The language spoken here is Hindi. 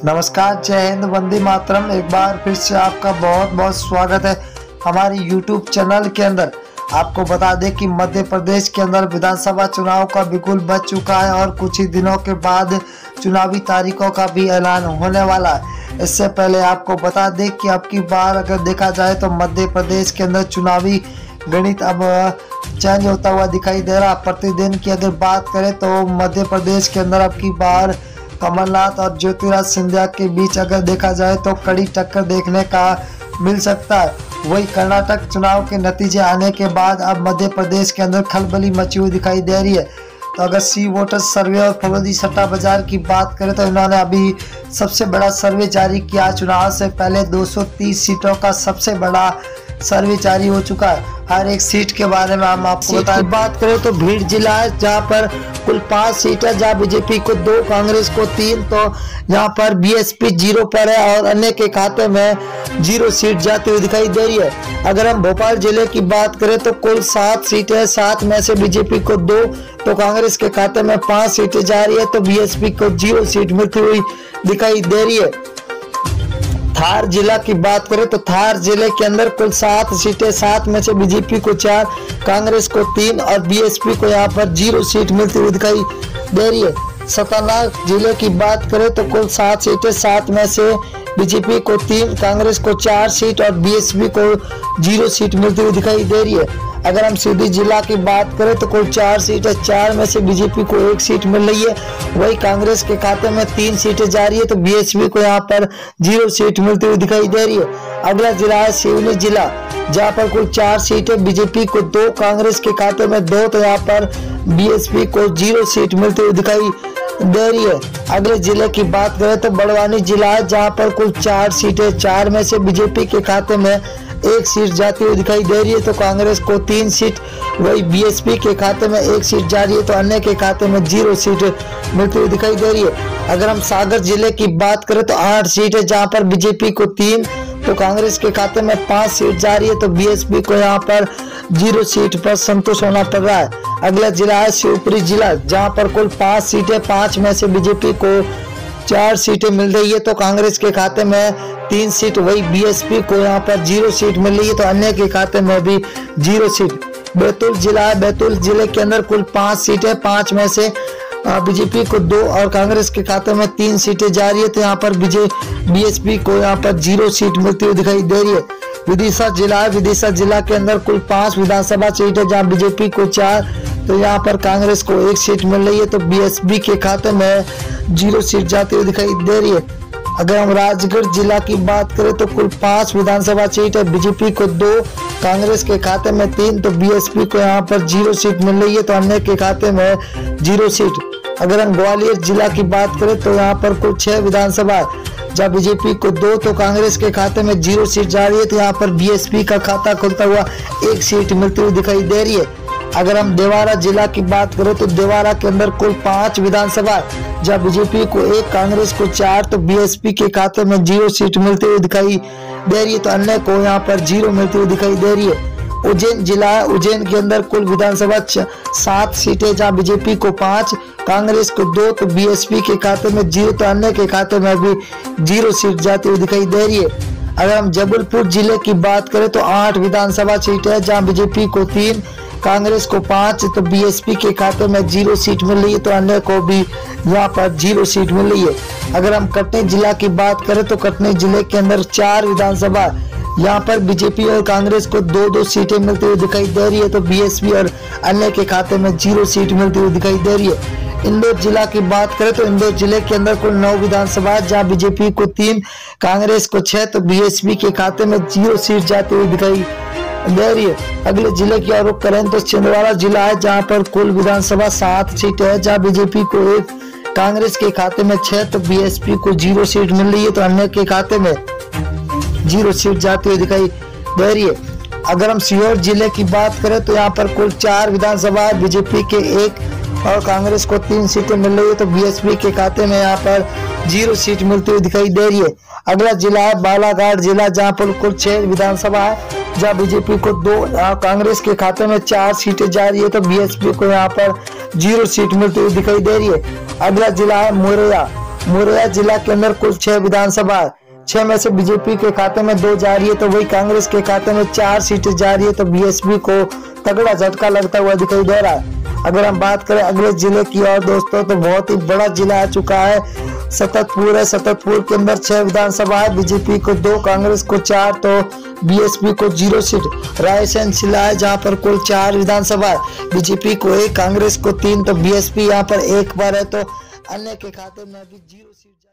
नमस्कार, जय हिंद, वंदे मातरम। एक बार फिर से आपका बहुत बहुत स्वागत है हमारे YouTube चैनल के अंदर। आपको बता दें कि मध्य प्रदेश के अंदर विधानसभा चुनाव का बिल्कुल बच चुका है और कुछ ही दिनों के बाद चुनावी तारीखों का भी ऐलान होने वाला है। इससे पहले आपको बता दें कि अब की बार अगर देखा जाए तो मध्य प्रदेश के अंदर चुनावी गणित अब चेंज होता हुआ दिखाई दे रहा। प्रतिदिन की अगर बात करें तो मध्य प्रदेश के अंदर अब की बार कमलनाथ और ज्योतिरादित्य सिंधिया के बीच अगर देखा जाए तो कड़ी टक्कर देखने का मिल सकता है। वही कर्नाटक चुनाव के नतीजे आने के बाद अब मध्य प्रदेश के अंदर खलबली मची हुई दिखाई दे रही है। तो अगर सी वोटर्स सर्वे और फरोजी सट्टा बाजार की बात करें तो इन्होंने अभी सबसे बड़ा सर्वे जारी किया। चुनाव से पहले 230 सीटों का सबसे बड़ा सर्वे जारी हो चुका है। हर एक सीट के बारे में हम आपको बताएं। बात करें तो भीड़ जिला है जहां पर कुल 5 सीट है, जहां बीजेपी को 2, कांग्रेस को 3। तो यहां पर बीएसपी 0 पर है और अन्य के खाते में 0 सीट जाती हुई दिखाई दे रही है। अगर हम भोपाल जिले की बात करें तो कुल 7 सीटें है, 7 में से बीजेपी को 2, तो कांग्रेस के खाते में 5 सीटें जा रही है, तो बीएसपी को 0 सीट मिलती हुई दिखाई दे रही है। धार जिला की बात करें तो धार जिले के अंदर कुल 7 सीटें, 7 में से बीजेपी को 4, कांग्रेस को 3 और बीएसपी को यहां पर 0 सीट मिलती हुई दिखाई दे रही है। सतना जिले की बात करें तो कुल 7 सीटें, 7 में से बीजेपी को 3, कांग्रेस को 4 सीट और बीएसपी को 0 सीट मिलती हुई दिखाई दे रही है। अगर हम सीधी जिला की बात करें तो कुल 4 सीटें, 4 में से बीजेपी को 1 सीट मिल रही है। वही कांग्रेस के खाते में 3 सीटें जा रही है, तो बीएसपी को यहाँ पर 0 सीट मिलती हुई दिखाई दे रही है। अगला जिला है सिवनी जिला, जहाँ पर कुल 4 सीटें, बीजेपी को 2, कांग्रेस के खाते में 2, तो यहाँ पर बीएसपी को 0 सीट मिलती हुई दिखाई दे रही है। अगले जिले की बात करें तो बड़वानी जिला है, जहाँ पर कुल 4 सीटें, 4 में से बीजेपी के खाते में 1 सीट जाती हुई दिखाई दे रही है, तो कांग्रेस को 3 सीट, वही बीएसपी के खाते में 1 सीट जा रही है, तो अन्य के खाते में 0 सीट मिलती हुई दिखाई दे रही है। अगर हम सागर जिले की बात करें तो 8 सीट है, जहां पर बीजेपी को 3, तो कांग्रेस के खाते में 5 सीट जा रही है, तो बीएसपी को यहां पर 0 सीट पर संतोष होना पड़ रहा है। अगला जिला है शिवपुरी जिला, जहां पर कुल 5 सीटें, 5 में से बीजेपी को 4 सीटें मिल रही है, तो कांग्रेस के खाते में 3 सीट, वही बीएसपी को यहाँ पर 0 सीट मिल रही है, तो अन्य के खाते में भी 0 सीट। बैतूल जिला है, बैतूल जिले के अंदर कुल 5 सीटें, 5 में से बीजेपी को 2 और कांग्रेस के खाते में 3 सीटें जा रही है, तो यहाँ पर बीएसपी को यहाँ पर 0 सीट मिलती हुई दिखाई दे रही है। विदिशा जिला है, विदिशा जिला के अंदर कुल 5 विधानसभा सीट है, जहाँ बीजेपी को 4, तो यहाँ पर कांग्रेस को 1 सीट मिल रही है, तो बीएसपी के खाते में 0 सीट जाती हुई दिखाई दे रही है। अगर हम राजगढ़ जिला की बात करें तो कुल 5 विधानसभा सीट है, बीजेपी को 2, कांग्रेस के खाते में 3, तो बीएसपी को यहाँ पर 0 सीट मिल रही है, तो अन्य के खाते में 0 सीट। अगर हम ग्वालियर जिला की बात करें तो यहाँ पर कुल 6 विधानसभा, जहाँ बीजेपी को 2, तो कांग्रेस के खाते में 0 सीट जा रही है, तो यहाँ पर बीएसपी का खाता खुलता हुआ 1 सीट मिलती हुई दिखाई दे रही है। अगर हम देवारा जिला की बात करें तो देवारा के अंदर कुल 5 विधानसभा, जहाँ बीजेपी को 1, कांग्रेस को 4, तो बीएसपी के खाते में 0 सीट मिलती हुई दिखाई दे रही है, तो अन्य को यहाँ पर 0 मिलती हुई दिखाई दे रही है। उज्जैन जिला है, उज्जैन के अंदर कुल विधानसभा 7 सीटें, जहाँ बीजेपी को 5, कांग्रेस को 2, तो बीएसपी के खाते में 0, तो अन्य के खाते में भी 0 सीट जाती हुई दिखाई दे रही है। अगर हम जबलपुर जिले की बात करें तो 8 विधानसभा सीटें है, जहाँ बीजेपी को 3, कांग्रेस को 5, तो बीएसपी के खाते में 0 सीट मिल रही है, तो अन्य को भी यहाँ पर 0 सीट मिल रही है। अगर हम कटनी जिला की बात करें तो कटनी जिले के अंदर 4 विधानसभा, यहाँ पर बीजेपी और कांग्रेस को 2-2 सीटें मिलती हुई दिखाई दे रही है, तो बीएसपी और अन्य के खाते में 0 सीट मिलती हुई दिखाई दे रही है। इंदौर जिला की बात करें तो इंदौर जिले के अंदर कुल 9 विधानसभा, जहाँ बीजेपी को 3, कांग्रेस को 6, तो बीएसपी के खाते में 0 सीट जाती हुई दिखाई दे रही है। अगले जिले की ओर रुख करें तो छिंदवाड़ा जिला है, जहाँ पर कुल विधानसभा 7 सीटें है, जहाँ बीजेपी को 1, कांग्रेस के खाते में 6, तो बीएसपी को 0 सीट मिल रही है, तो अन्य के खाते में 0 सीट जाती हुई दिखाई दे रही है। अगर हम सीहोर जिले की बात करें तो यहाँ पर कुल 4 विधानसभा है, बीजेपी के 1 और कांग्रेस को 3 सीटें मिल रही है, तो बीएसपी के खाते में यहाँ पर 0 सीट मिलती हुई दिखाई दे रही है। अगला जिला है बालाघाट जिला, जहाँ पर कुल 6 विधानसभा है, जहाँ बीजेपी को 2, कांग्रेस के खाते में 4 सीटें जा रही है, तो बीएसपी को यहाँ पर 0 सीट मिलती हुई दिखाई दे रही है। अगला जिला है मुरैया, मुरैना जिला के अंदर कुल 6 विधानसभा, 6 में से बीजेपी के खाते में 2 जा रही है, तो वही कांग्रेस के खाते में 4 सीटें जा रही है। तो बीएसपी को तगड़ा झटका लगता हुआ दिखाई दे रहा है। अगर हम बात करें अगले जिले की और दोस्तों, तो बहुत ही बड़ा जिला आ चुका है, सततपुर है। सततपुर के अंदर 6 विधानसभा है, बीजेपी को 2, कांग्रेस को 4, तो बीएसपी को 0 सीट। रायसेन जिला है जहां पर कुल 4 विधानसभा है, बीजेपी को 1, कांग्रेस को 3, तो बीएसपी यहां पर 1 पर है, तो अन्य के खाते में अभी 0 सीट।